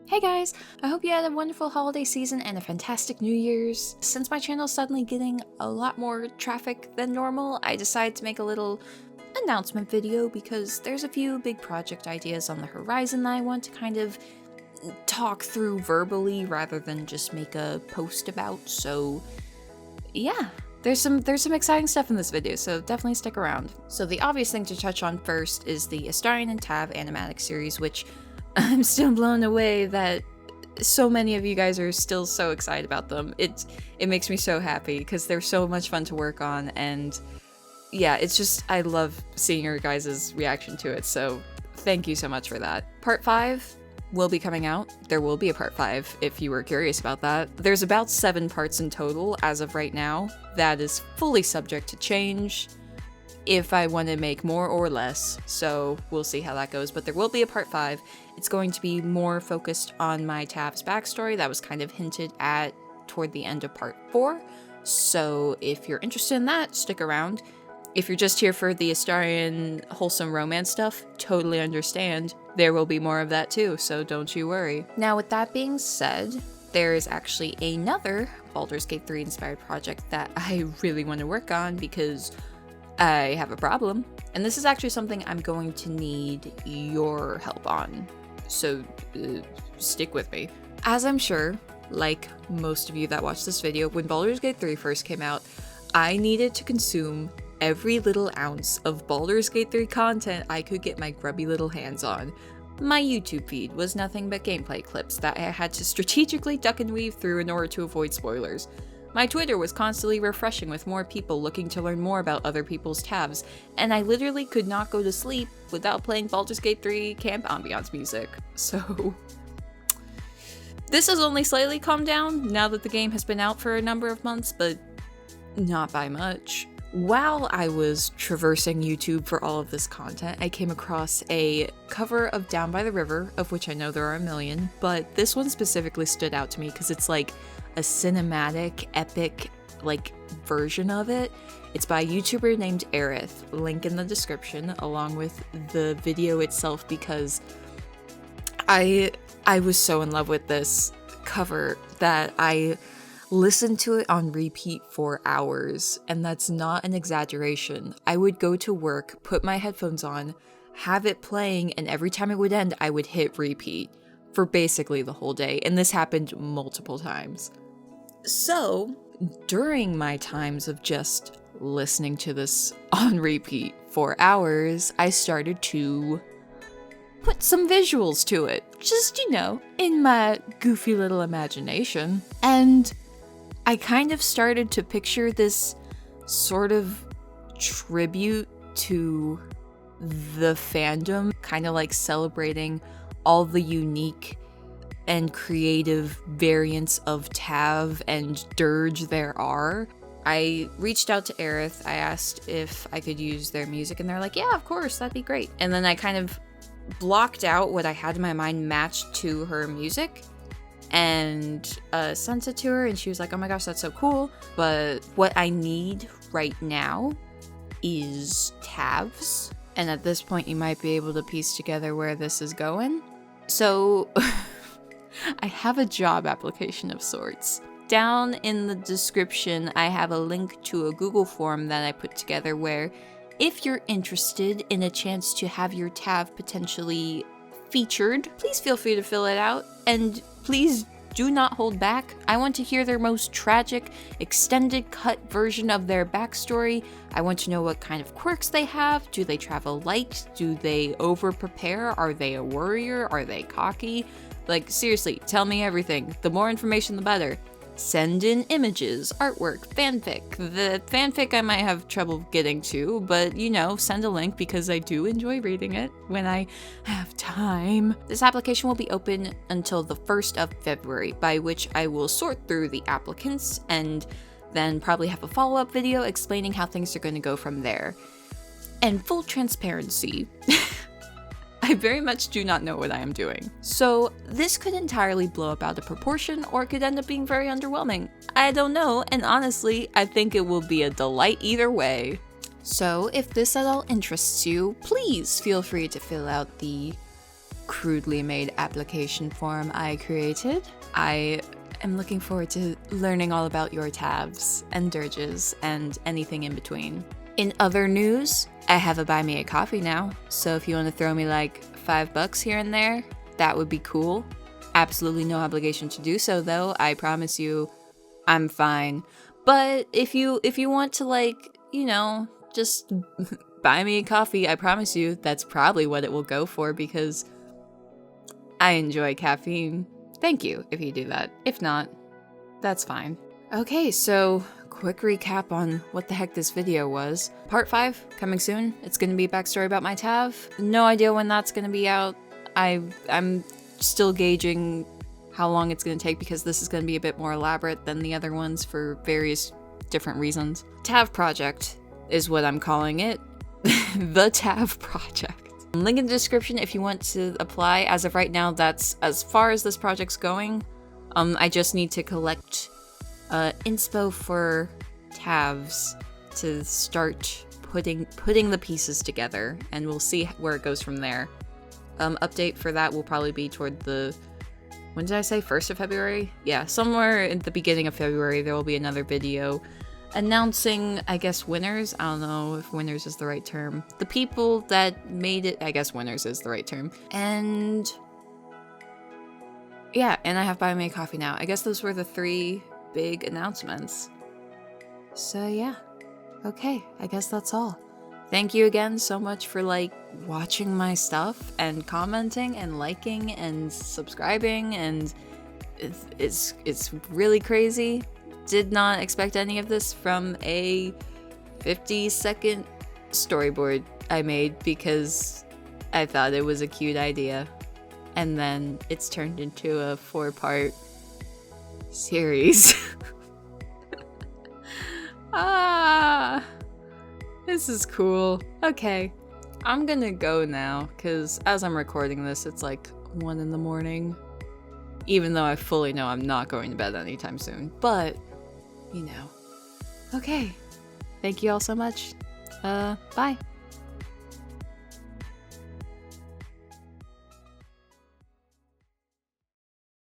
Hey guys, I hope you had a wonderful holiday season and a fantastic New Year's. Since my channel's suddenly getting a lot more traffic than normal, I decided to make a little announcement video because there's a few big project ideas on the horizon that I want to kind of talk through verbally rather than just make a post about, so yeah. There's some exciting stuff in this video, so definitely stick around. So the obvious thing to touch on first is the Astarion and Tav Animatic series, which I'm still blown away that so many of you guys are still so excited about them. It makes me so happy because they're so much fun to work on, and yeah, it's just, I love seeing your guys' reaction to it, so thank you so much for that. Part 5 will be coming out. There will be a part 5 if you were curious about that. There's about 7 parts in total as of right now. That is fully subject to change if I want to make more or less, so we'll see how that goes, but there will be a part 5. It's going to be more focused on my Tav's backstory that was kind of hinted at toward the end of part 4, so if you're interested in that, stick around. If you're just here for the Astarion wholesome romance stuff, totally understand. There will be more of that too, so don't you worry. Now with that being said, there is actually another Baldur's Gate 3 inspired project that I really want to work on because I have a problem. And this is actually something I'm going to need your help on, so stick with me. As I'm sure, like most of you that watched this video, when Baldur's Gate 3 first came out, I needed to consume every little ounce of Baldur's Gate 3 content I could get my grubby little hands on. My YouTube feed was nothing but gameplay clips that I had to strategically duck and weave through in order to avoid spoilers. My Twitter was constantly refreshing with more people looking to learn more about other people's Tavs, and I literally could not go to sleep without playing Baldur's Gate 3 camp ambiance music. So this has only slightly calmed down now that the game has been out for a number of months, but not by much. While I was traversing YouTube for all of this content, I came across a cover of Down by the River, of which I know there are a million, but this one specifically stood out to me because it's like a cinematic, epic, like, version of it. It's by a YouTuber named Aerith, link in the description, along with the video itself, because I was so in love with this cover that I listened to it on repeat for hours, and that's not an exaggeration. I would go to work, put my headphones on, have it playing, and every time it would end, I would hit repeat for basically the whole day, and this happened multiple times. So, during my times of just listening to this on repeat for hours, I started to put some visuals to it, just, you know, in my goofy little imagination, and I kind of started to picture this sort of tribute to the fandom, kind of like celebrating all the unique and creative variants of Tav and Dirge there are. I reached out to Aerith, I asked if I could use their music, and they're like, yeah, of course, that'd be great. And then I kind of blocked out what I had in my mind matched to her music, and sent it to her, and she was like, oh my gosh, that's so cool, but what I need right now is Tavs. And at this point you might be able to piece together where this is going. So I have a job application of sorts. Down in the description I have a link to a Google form that I put together where if you're interested in a chance to have your Tav potentially featured, please feel free to fill it out, and please do not hold back. I want to hear their most tragic, extended cut version of their backstory. I want to know what kind of quirks they have. Do they travel light? Do they over-prepare? Are they a warrior? Are they cocky? Like, seriously, tell me everything. The more information, the better. Send in images, artwork, fanfic. The fanfic I might have trouble getting to, but you know, send a link because I do enjoy reading it when I have time. This application will be open until the 1st of February, by which I will sort through the applicants and then probably have a follow-up video explaining how things are going to go from there. And full transparency, I very much do not know what I am doing. So this could entirely blow up out of proportion or could end up being very underwhelming. I don't know, and honestly, I think it will be a delight either way. So if this at all interests you, please feel free to fill out the crudely made application form I created. I am looking forward to learning all about your tabs and dirges and anything in between. In other news, I have a buy me a coffee now, so if you want to throw me like $5 here and there, that would be cool. Absolutely no obligation to do so though, I promise you I'm fine. But if you want to, like, you know, just buy me a coffee, I promise you that's probably what it will go for because I enjoy caffeine. Thank you if you do that. If not, that's fine. Okay, so quick recap on what the heck this video was. Part 5 coming soon. It's gonna be a backstory about my TAV. No idea when that's gonna be out. I'm still gauging how long it's gonna take because this is gonna be a bit more elaborate than the other ones for various different reasons. TAV Project is what I'm calling it. The TAV Project. Link in the description if you want to apply. As of right now, that's as far as this project's going. I just need to collect inspo for TAVs to start putting the pieces together, and we'll see where it goes from there. Update for that will probably be toward the, when did I say, 1st of February? Yeah, somewhere in the beginning of February there will be another video announcing, I guess, winners. I don't know if winners is the right term. The people that made it, I guess winners is the right term. And yeah, and I have buy me a coffee now. I guess those were the 3 big announcements. So yeah, okay, I guess that's all. Thank you again so much for like watching my stuff and commenting and liking and subscribing, and it's really crazy. Did not expect any of this from a 50-second storyboard I made because I thought it was a cute idea. And then it's turned into a 4-part series. This is cool. Okay, I'm gonna go now because as I'm recording this, it's like 1 in the morning. Even though I fully know I'm not going to bed anytime soon, but you know. Okay, thank you all so much. Bye.